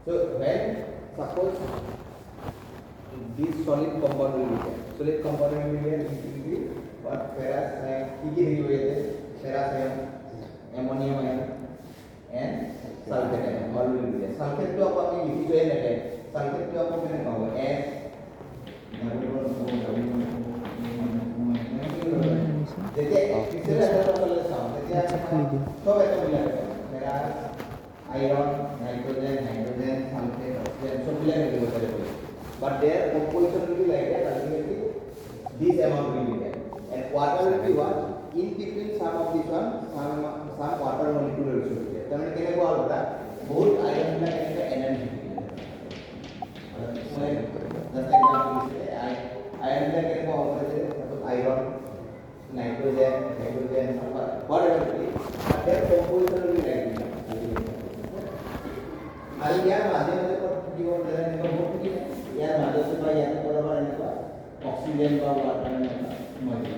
So when suppose this solid compound will be there. Solid compound will be there. It will be what ferrous ion. Kiki ferrous ion, ammonium ion, and sulfate ion. All will be there. Sulfate to apa ni likhi joye na hai. Sulfate to apa मैंने कहा S. देखिए किससे ऐसा तो चल रहा है. देखिए तो ऐसा मिला है. ferrous iron, nitrogen, sulfate, oxygen, so मिला है but their composition will be like that. Ultimately, this amount will be there, and water will be what in between some of this one, some water molecule will be there. तो मैंने क्या बोला होता बहुत iron का क्या energy मैं दस एग्जांपल से iron का क्या होता है suppose iron, nitrogen, sulfur, whatever it is, but their composition will be like that. आणि या माध्यमामध्ये पण जीवन प्रदान करतो या माध्यमातून या बरोबर आहे का ऑक्सिजन का वाटर मध्ये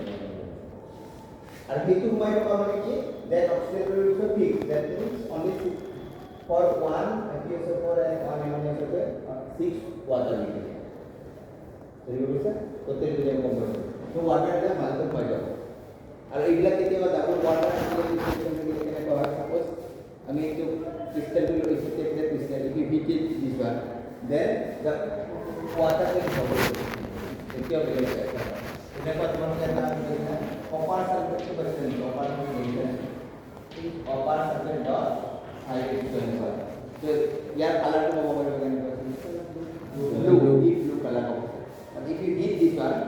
आणि हे तुम्ही माहिती पाहिजे की that oxygen will be fixed. That means only for one HCl4 and one ammonia 6 water will be there. So you will say प्रत्येक तुझ्या कंपोनेंट तो वाटर ला माध्यम पाहिजे आणि इथला किती वेळा आपण वाटर केले का सपोज आम्ही एक crystal will take the crystal. If you heat it this one, then the water will bubble. देखिए अब ये कैसा है. इन्हें पता नहीं क्या नाम है. कॉपर सल्फेट को बचते हैं. कॉपर में नहीं है. Copper sulphate dot hydrogen one. तो यार कलर को बबल वगैरह blue color. But if you heat this one,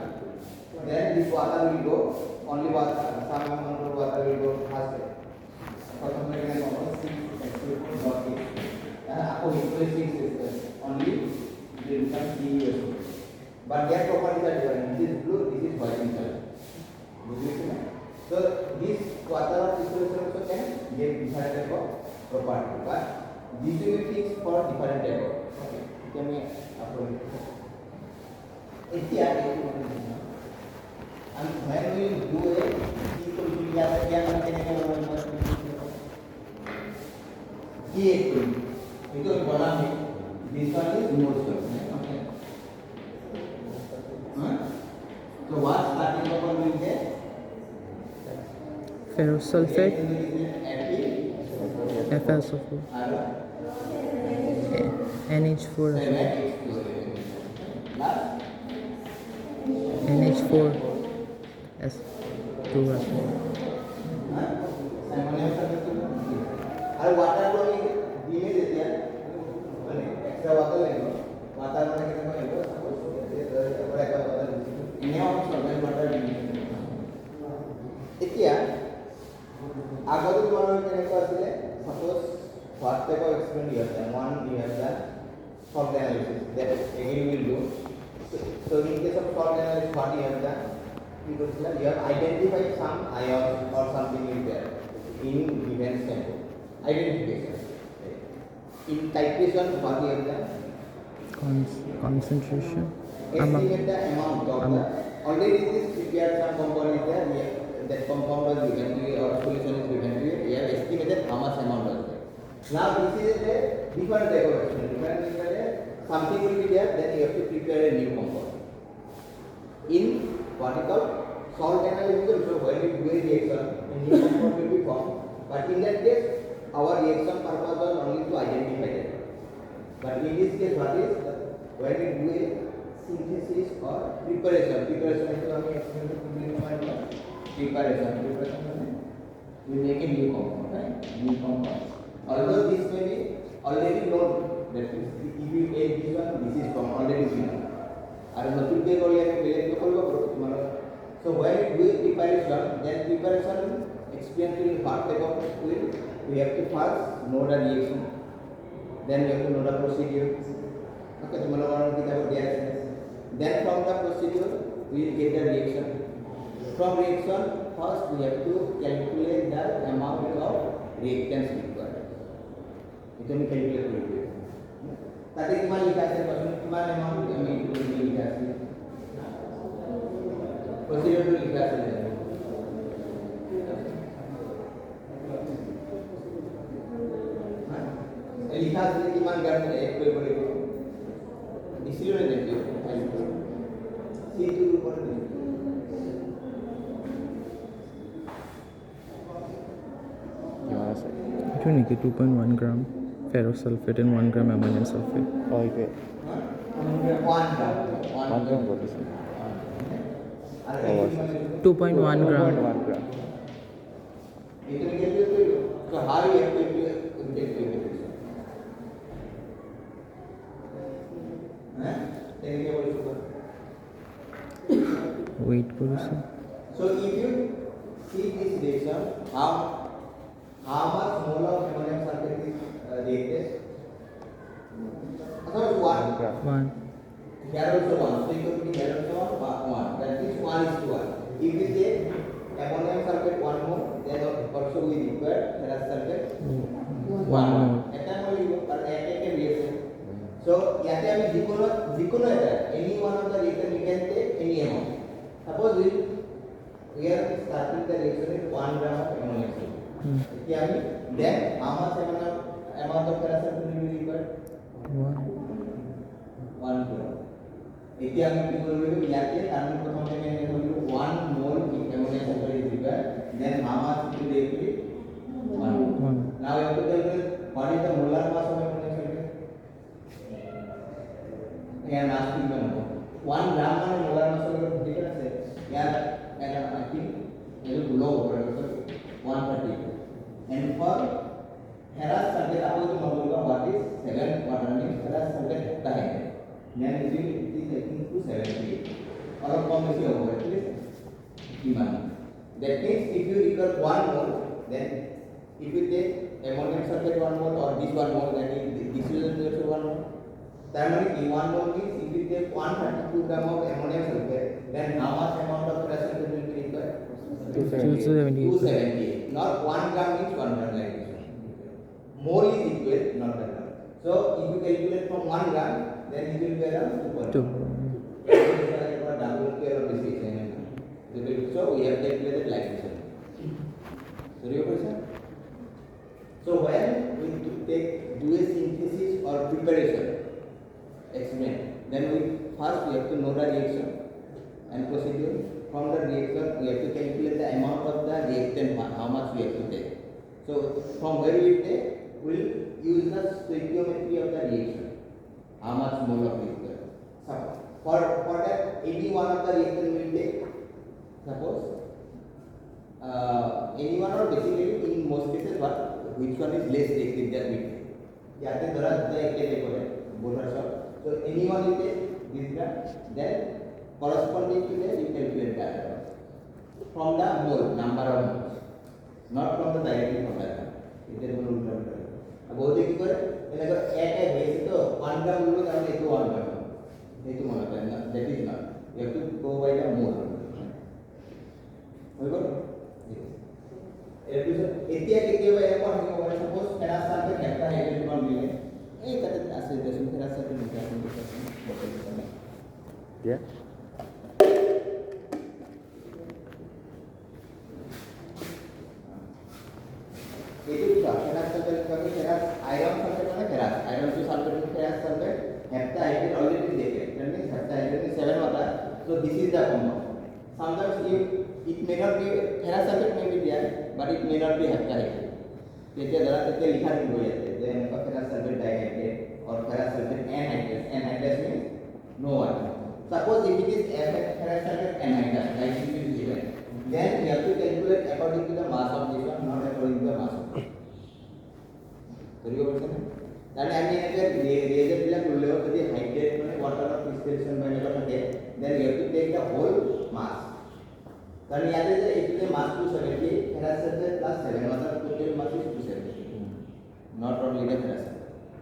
then this water will go. Only water, some amount of water will go faster. प्रथम में क्या होगा आपको impressing system only the income CES but their properties are different. This is blue, this is white in color. So this water of crystallization also can get different type of property, but this will be fixed for different type of. Okay, can we आपको इसी आगे and when we do a equal to क्या करने का ये तो बना है. This one is more stuff. Okay. So what starting compound will get? Ferrous sulfate, FeSO4, NH4, NH4, S2. और वाटर को भी धीमे देते हैं माने एक्स्ट्रा वाटर लेंगे वाटर में कितना लेंगे सपोज ये बड़ा का वाटर इन्हें हम सॉल्वेंट वाटर लेंगे इतिया आगे तो तुम्हारा क्या कहते हैं suppose what type of experiment you have done. One you have done salt analysis that again you will do. So in case of salt analysis what you have done you have identified some ions or something is there in given sample. Identification. In titration, what we have done? Concentration. Estimate the amount of the already this prepared some compound is there. That compound was given to you or solution is given to you. We have estimated how much amount was there. Now this is a different type of experiment. Something will be there. Then you have to prepare a new compound. In what we call salt analysis, so when we do a reaction, a new compound will be formed. But in that case, our reaction purpose was only to identify it. But in this case, what is when we do a synthesis or preparation is preparation. We make a new compound, right? New compound. Although this may be already known, that is, if you take this one, this is from already known. And nothing they call it tomorrow. So when we do preparation, then preparation experience will part type of will. We have to first know the reaction, then we have to know the procedure. Okay, tomorrow kita reaction. Then from the procedure we will get the reaction. From reaction, first we have to calculate the amount of reactants required. Itu kami calculate dulu. Tadi cuma dikasih cuma amount kami dikasih. Procedure dulu dikasih. लिखा से कि मान গ্রাম add কৰিব লাগিব দিছিলো নে দেখি সিটোৰ ওপৰত এইটো নেকি 2.1 gram ferrous sulfate and 1 gram ammonium sulfate. Okay. 1 gram 1 gram what is it? আর Oh, 2.1 gram. 1 gram. এটা ক্যালকুলেট করব তো how you have to calculate হ্যাঁ এটাকে বলছো Wait করেছে. so if you see this reaction how much mole of ammonium sulfate is reacted suppose 1 gram. 1. here also 1 so you could be here also 1 that is 1 is to 1 if we say ammonium sulfate 1 mole then also we require ferrous sulfate 1 mole. এটা মলিব কারণ একটা reaction so ইয়াতে আমি যিকোনো এটা any one of the reaction we can take any amount suppose we are starting the reaction with 1 gram of ammonium sulfate কি আমি then how much amount of ferrous sulfate will be required 1 gram এতিয়া আমি কি করব ইয়াতে কারণ প্রথম থেকে আমি বলব 1 mole ammonium sulfate is required then how much to take it 1 now you have to calculate what is the molar mass of ammonium sulfate here mass কি বানাবো 1 gram মানে molar mass হলো ঠিক আছে here I think it will below 130 and for ferrous sulfate आपको तो मालूम होगा what is 7 what means ferrous sulfate होता है then it is I think 278 और कम बेसी होगा ठीक है कीमत that means if you require 1 mole then if you take ammonium sulfate 1 mole or this 1 mole then this is also 1 mole that means 1 mole means if you take 132 gram of ammonium sulfate then how much amount of ferrous sulfate will be required 270. 270 not 1 gram means 1 gram like this mole is equal not that gram so if you calculate from 1 gram then it will be around 2.2 double square of this equation so we have calculated like this so your question so when we do a synthesis or preparation experiment then we first we have to know the reaction and procedure from the reaction we have to calculate the amount of the reactant how much we have to take so from where we take we will use the stoichiometry of the reaction how much mole of reactant for that any one of the reactant we will take suppose any one or basically in most cases what which one is less reactive that we take याते धरा the एक करे bowler सब so anyone you take this gram then corresponding to that you calculate that from the mole number of moles not from the directly from that इधर बोल उल्टा उल्टा अब वो देखिए करे ये अगर एक बेस तो 1 gram बोलो तो ये तो 1 gram ये तो माना है ना that is not you have to go by the mole होगा এতিয়া কেতিয়াবা এনেকুৱা থাকিব পাৰে suppose ferrous sulfate একটা হাইড্ৰোজেন দিলে এই তাতে আছে দেখুন ferrous sulfate লিখা আছে বটল দিলে Yeah. itu juga ferrous sulfate kami ferrous iron sulfate মানে ferrous iron to sulfate to ferrous sulfate heptahydride already taken that means heptahydride is 7 water so this is the compound sometimes it may not be ferrous sulfate may be there but it may not be heptahydride তেতিয়া ধৰা তেতিয়া লিখা দিব ইয়াতে যে এনেকুৱা ferrous sulfate dihydrate or ferrous sulfate anhydride means no water suppose if it is ferrous sulfate anhydride like it is given then you have to calculate according to the mass of this one not according to the mass of বুঝিব পারছেন তাহলে আমি একটা reagent বিলাক করলেও যদি hydrate মানে water of ক্রিস্টালেশন বা এগুলো থাকে then you have to take the whole mass কারণ ইয়াতে যে এখানে মাস 270 ferrous sulfate plus 7 অর্থাৎ total mass is 270 not only the ferrous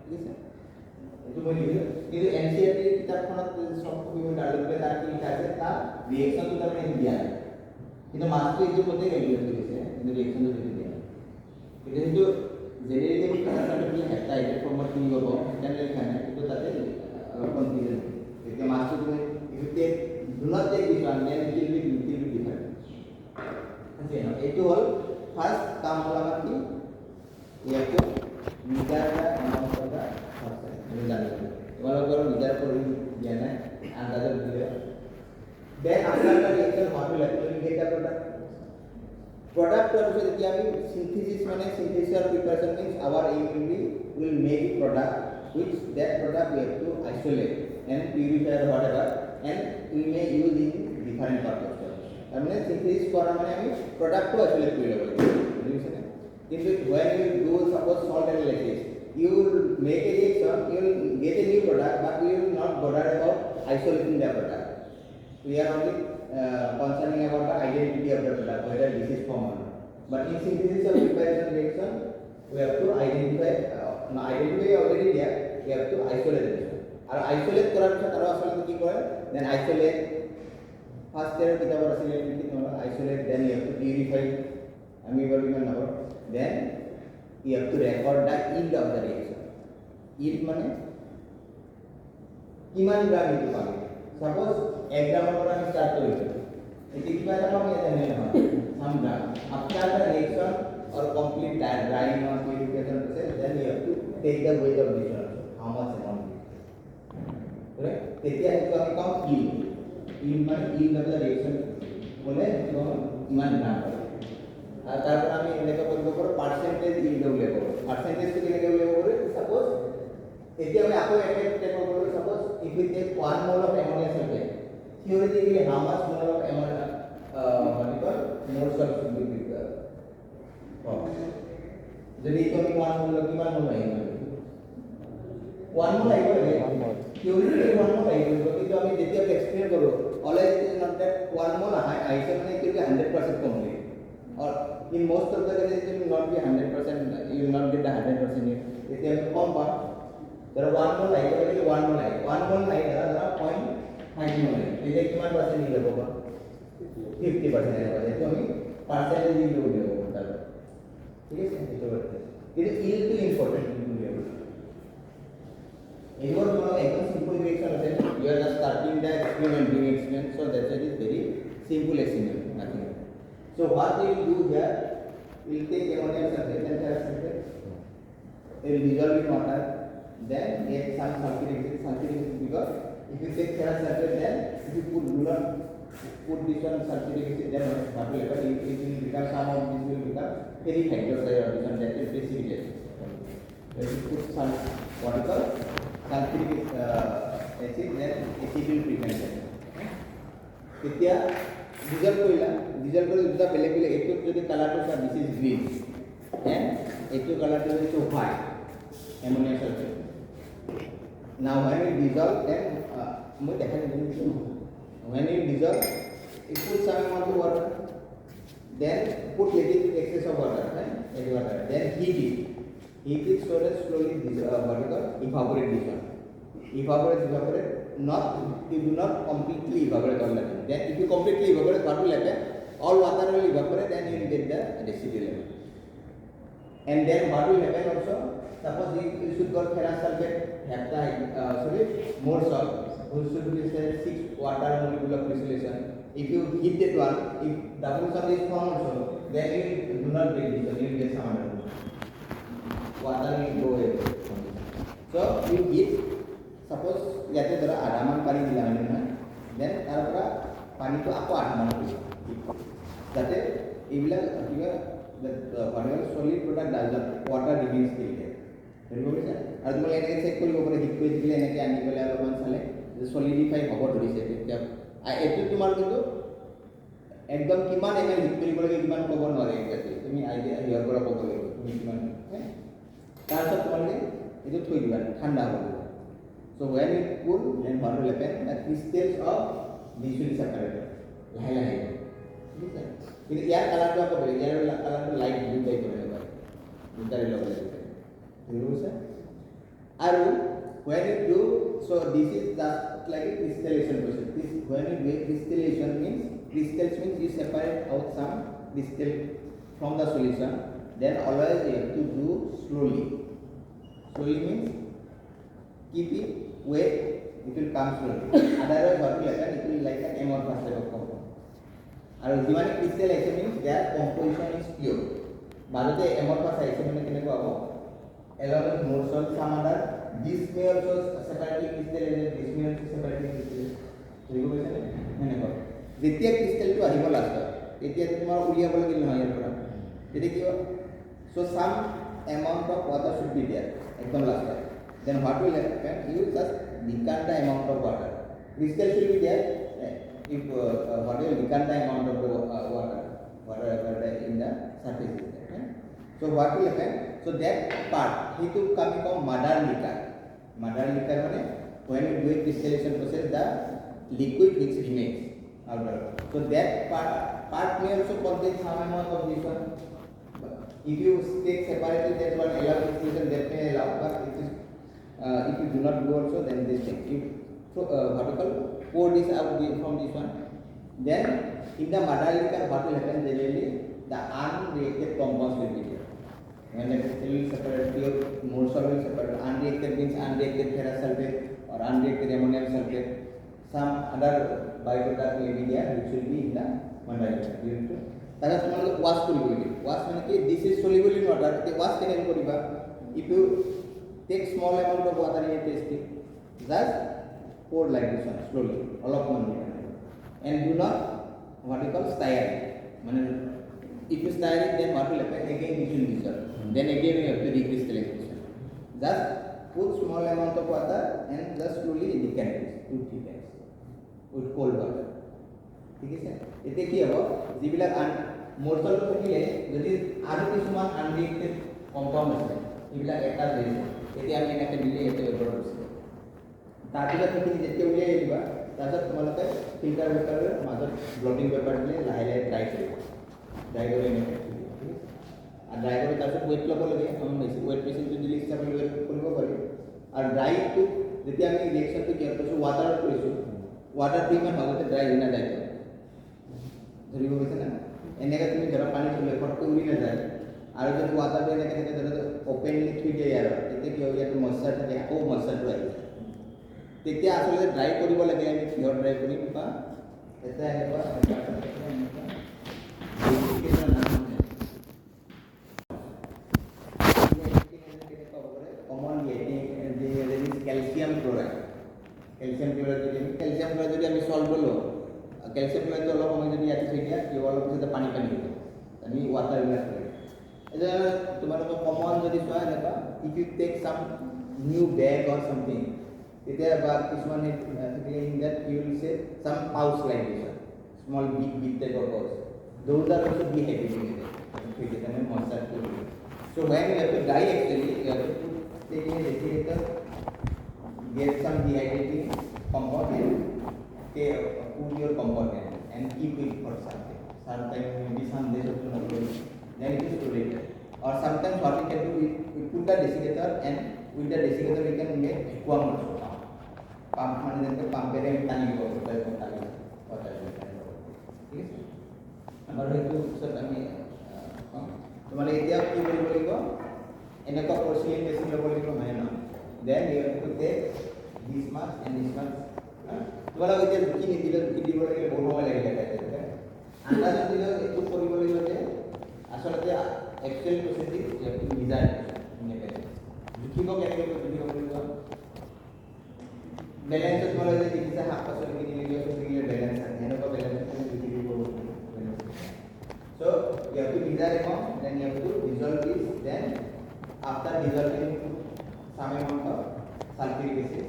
ঠিক আছে এটু বলি কিন্তু এনসিইআরটি কিতাবখনত সব কবি ডালবে তার কি লিখা আছে তার রিঅ্যাকশন তো তার মানে দিয়া কিন্তু মাসটো এইটো মতে ক্যালকুলেট কৰিছে কিন্তু ৰিঅ্যাকশন তো দিয়া কিন্তু জেনেৰেলি আমি ferrous sulfate হেপ্টাইডেট ফৰ্মত কি হ'ব তেনে লিখা নাই কিন্তু তাতে কনফিউজন এতিয়া মাসটো তুমি if take do not take this one then it will be different আছে না এইটো হল ফার্স্ট কাম হল আমার কি ইয়াতে meter the amount of the substance তোমালোকৰ বিচাৰ কৰি দিয়া নাই আন্দাজত দিলে then after the reaction what will happen you get the product also যেতিয়া আমি synthesis মানে synthesis or preparation means our aim will make product which that product we have to isolate and purify or whatever and we may use in different purpose মানে synthesis করা মানে আমি product to isolate করে লব বুঝছেন কিন্তু when you do suppose salt analysis you will make a reaction you will get a new product but you will not bother about isolating the product we are only concerning about the identity of the product whether this is common but in synthesis or preparation reaction we have to identify already there we have to isolate it R isolate করার পর তারা আসলে কি করে then isolate first year কিতাব আসলে কি তোমরা isolate then you have to purify আমি বলি না then you have to record the yield of the reaction yield মানে কিমান গ্রাম নিতে পারবে suppose 1 গ্রামের পর আমি স্টার্ট করি এটি কি পাইলাম আমি জানি না some gram after the reaction or complete drying or purification process then you have to take the weight of this one how much amount correct তেতিয়া একটু আমি কম yield মানে yield of the reaction বলে কিমান গ্রাম আর তারপর আমি লেখা করব পার্সেন্টেজ yield বলে করব পার্সেন্টেজ কি লেখা বলে suppose এতিয়া আমি আকৌ একটা লেখা করব suppose if we take 1 mole of ammonia sulfate theoretically how much mole of ammonia moles of should be prepared যদি তুমি 1 mole কিমান mole আহিব 1 mole আহিব theoretically 1 mole আহিব কিন্তু আমি যেতিয়া এক্সপ্লেইন করব always it is not that 1 mole আহিছে মানে it will be 100% complete or in most of the cases it will not be 100% you will not get the 100% yield এতিয়া আমি কম পাম तर 1 mole আহিব গলে 1 mole আহিব 1 mole নাই ধৰা 0.5 mole এতিয়া কিমান পার্সেন্ট yield হ'ব 50% আহিব তো আমি পার্সেন্টেজ yield হ'ব তার ঠিক আছে এটা বলতে কিন্তু yield to important এইবার তোমার একদম সিম্পল রিঅ্যাকশন আছে you are just starting the experiment doing experiment so that it is very simple experiment nothing so what we will do here we will take ammonia sulfate and ferrous sulfate it will dissolve in water then get some sulfuric acid because if you take ferrous sulfate then if you do not put this one sulfuric acid then what will happen it will become some of this will become very hydroxide or become that is precipitate when you put some what is called sulfuric acid then acid will prevent that তেতিয়া ডিজল কৰি দুটা বেলেগ বেলেগ এইটো যদি কালাৰটো সব this is green and এইটো কালাৰটো হচ্ছে white ammonia sulphate now when it dissolve then মই দেখাই দিম when it dissolve it put some amount of water then put little excess of water right water then heat it so that slowly this what evaporate this one evaporate not you do not completely evaporate all the time then if you completely evaporate what will happen all water will evaporate then you will get the residue level and then what will happen also suppose you should got ferrous sulfate have the more salt which should be say 6 water molecule of crystallization if you heat that one if double salt is formed also then you do not get this you will get some other water will go away so you heat suppose ইয়াতে ধৰা আধামান পানী দিলা মানে না দেন তাৰ পৰা পানীটো আকৌ আধামান কৰিবা যাতে এইবিলাক কিবা whatever solid product does not water remains still there বুজি পাইছা আৰু তুমি এনেকৈ চেক কৰিব পাৰে হিট কৰি দিলে এনেকৈ আনি পেলাই অলপমান চালে যে সলিডিফাই হ'ব ধৰিছে তেতিয়া এইটো তোমাৰ কিন্তু একদম কিমান এমএল হিট কৰিব লাগে কিমান ক'ব নোৱাৰে একদম তুমি আইডিয়া হিয়াৰ পৰা ক'ব লাগিব তুমি কিমান তাৰপিছত তোমালোকে এইটো থৈ দিবা ঠাণ্ডা হ'ব so when it cool then what will happen the crystals of this will separate lahe কিন্তু ইয়াৰ কালাৰটো আকৌ বেলেগ ইয়াৰ কালাৰটো লাইট ব্লু টাইপ হৈ যায় দুটাৰে লগতে বুজিছা আৰু when you do so this is just like a crystallization process this when you do crystallization means crystals means you separate out some crystal from the solution then always you have to do slowly means keep it wet it will come slowly otherwise what will happen it will like an amorphous type of compound and যিমানে crystal action means their composition is pure বাজতে amorphous action মানে কেনেকুৱা হ'ব along with more salt some other this may also separately crystallize, this may also separately crystallize. বুজি পাইছা নে এনেকুৱা যেতিয়া ক্ৰিষ্টেলটো আহিব লাষ্টত তেতিয়া তোমাৰ উলিয়াব লাগিল নহয় ইয়াৰ পৰা তেতিয়া কি হ'ব so some amount of water should be there একদম লাষ্টত then what will happen you just decant the amount of water crystal should be there if what will decant the amount of the water in the surface is there right? So what will happen so that part itu kami call mother liquor মানে when you do a crystallization process the liquid which remains outer so that part may also contain some amount of this one if you take separately that one allow crystallization that may allow but it is if you do not do also then this thing if what you call pour this out from this one then in the mother liquor what will happen generally the unreacted compounds will be there when the crystal will separate pure morsel will separate unreacted means unreacted ferrous sulfate or unreacted ammonium sulfate some other byproduct may be there which will be in the mother liquor তাহলে তোমালোকে wash কৰিব লাগিব wash মানে কি this is soluble in water the wash কেনেকৈ কৰিবা if you take small amount of water in a tasting just pour like this one slowly অলপমান and do not what you call stir মানে if you stir it then what will happen again it will dissolve then again you have to recrystallization just put small amount of water and just slowly decant it 2-3 times with cold water ঠিক আছে এতে কি হ'ব যিবিলাক মৰ্চল থাকিলে যদি আৰু কিছুমান আনৰিয়েক্টেড কম্পাউণ্ড আছে এইবিলাক এটা দিলে এতিয়া আমি এনেকৈ দিলে এতে ব্যৱহাৰ কৰিছোঁ তাৰপিছত সেইখিনি যেতিয়া উলিয়াই দিবা তাৰপিছত তোমালোকে ফিল্টাৰ পেপাৰৰ মাজত ব্লটিং পেপাৰ দিলে লাহে লাহে ড্ৰাই কৰিব ড্ৰাই কৰি এনেকৈ আৰু ড্ৰাই কৰি তাৰপিছত ৱেট ল'ব লাগে আমি বেছি ৱেট মেচিনটো দিলে ইচ্ছা কৰি ৱেট কৰিব পাৰি আৰু ড্ৰাইটো যেতিয়া আমি ৰিয়েকশ্যনটো কি কৰিছোঁ ৱাটাৰত কৰিছোঁ ৱাটাৰটো ইমান সহজতে ড্ৰাই হৈ নাযায় ধৰিব পাৰিছে না এনেকৈ তুমি ধৰা পানী থ'লে ফটকৈ উৰি নাযায় আৰু যদি ৱাটাৰটো এনেকৈ থাকে ধৰা অ'পেনলি থৈ দিয়ে আৰু তেতিয়া কি হয় ইয়াত মইশ্চাৰ থাকে আকৌ মইশ্চাৰটো আহি যায় তেতিয়া আচলতে ড্ৰাই কৰিব লাগে আমি কিহৰ ড্ৰাই কৰিম বা এটা এনেকুৱা কমন কেলছিয়াম ক্লৰাইড যদি আমি চল্ভ লওঁ কেলছিয়াম ক্লৰাইডটো অলপ সময় যদি ইয়াতে থৈ দিয়া কি অলপ পিছতে পানী হৈ যায় আমি ৱাটাৰ ইউজ কৰিম এতিয়া তোমালোকৰ কমন যদি চোৱা এনেকুৱা if you take some new bag or something তেতিয়া বা কিছুমানে in that you will say some pouch like this small big type of pouch those are also dehydrated ठीक है मैं मॉइस्चर को so when you have to dry actually you have to take in a refrigerator get some dehydrating component okay put your component and keep it for sometime maybe some days or so then it is stored or sometimes what we can do we put the desiccator and with the desiccator we can make vacuum also pump মানে যেনে পাম্পেৰে আমি পানী দিব পাৰোঁ water ঠিক আছে আমাৰ এইটো পিছত আমি তোমালোকে এতিয়া কি কৰিব লাগিব এনেকুৱা পৰ্চিলিন বেছিন ল'ব লাগিব হয় ন then you have to take this mass and this মাছ তোমালোকে এতিয়া জুখি নিদিলে জুখি দিব লাগিলে বহুত সময় লাগিলে আন্দাজত দিলে এইটো কৰিব লাগিব যে আচলতে এক্সেল প্ৰচেছিং ডিজাইন জুখিব কেনেকৈ জুখিব লাগিব বেলেঞ্চ তোমালোকে যে দেখিছা শাক পাচলি কিনিলে বেলেঞ্চ আছে এনেকুৱা বেলেঞ্চ জুখি দিব so you have to design amount then you have to dissolve this then after dissolving some amount of sulfuric acid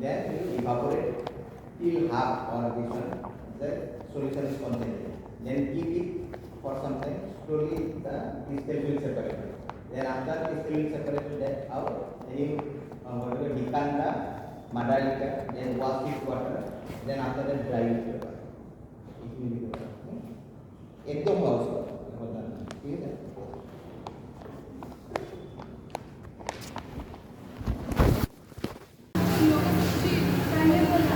then you evaporate till half or this one the solution is concentrated then keep it for some time slowly the crystal will separate then after crystal will separate that out then you whatever decant the mother liquor then wash with water then after that dry with paper it will be good एकदम house होता है ठीक है जी